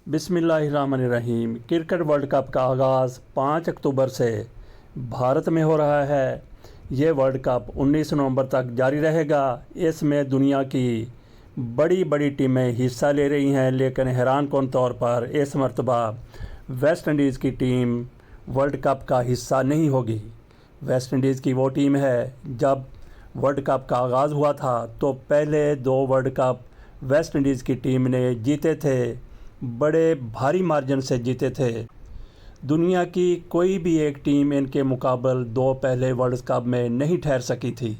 बिस्मिल्लाहिर्रहमानिर्रहीम। Cricket world cup का आगाज़ 5 अक्टूबर से भारत में हो रहा है। ये वर्ल्ड कप 19 नवंबर तक जारी रहेगा। इसमें दुनिया की बड़ी बड़ी टीमें हिस्सा ले रही हैं, लेकिन हैरान कौन तौर पर इस मरतबा वेस्ट इंडीज़ की टीम वर्ल्ड कप का हिस्सा नहीं होगी। वेस्ट इंडीज़ की वो टीम है, जब वर्ल्ड कप का आगाज़ हुआ था तो पहले 2 वर्ल्ड कप वेस्ट इंडीज़ की टीम ने जीते थे, बड़े भारी मार्जिन से जीते थे। दुनिया की कोई भी एक टीम इनके मुकाबले 2 पहले वर्ल्ड कप में नहीं ठहर सकी थी।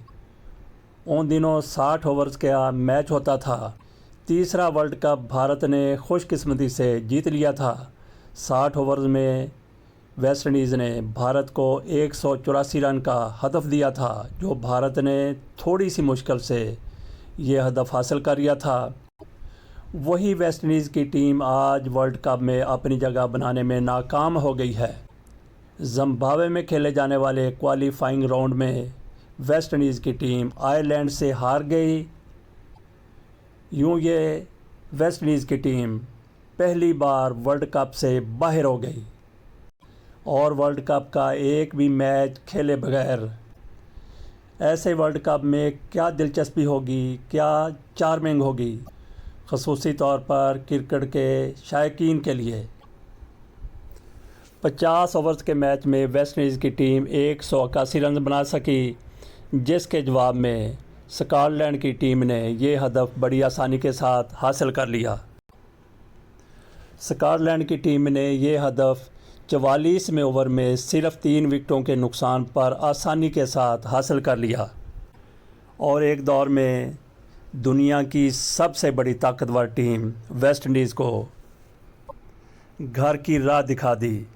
उन दिनों 60 ओवर्स का मैच होता था। तीसरा वर्ल्ड कप भारत ने खुशकिस्मती से जीत लिया था। 60 ओवर्स में वेस्ट इंडीज़ ने भारत को 184 रन का हदफ दिया था, जो भारत ने थोड़ी सी मुश्किल से ये हदफ हासिल कर लिया था। वही वेस्ट इंडीज़ की टीम आज वर्ल्ड कप में अपनी जगह बनाने में नाकाम हो गई है। ज़िम्बाब्वे में खेले जाने वाले क्वालिफाइंग राउंड में वेस्ट इंडीज़ की टीम आयरलैंड से हार गई। यूँ ये वेस्ट इंडीज़ की टीम पहली बार वर्ल्ड कप से बाहर हो गई और वर्ल्ड कप का एक भी मैच खेले बगैर। ऐसे वर्ल्ड कप में क्या दिलचस्पी होगी, क्या चार्मिंग होगी, ख़ुसूसी तौर पर क्रिकेट के शायकीन के लिए। 50 ओवर्स के मैच में वेस्ट इंडीज़ की टीम 181 रन बना सकी, जिसके जवाब में स्कॉटलैंड की टीम ने ये हदफ बड़ी आसानी के साथ हासिल कर लिया। स्कॉटलैंड की टीम ने ये हदफ 44वें ओवर में सिर्फ 3 विकेटों के नुकसान पर आसानी के साथ हासिल कर लिया और एक दौर में दुनिया की सबसे बड़ी ताकतवर टीम वेस्ट इंडीज़ को घर की राह दिखा दी।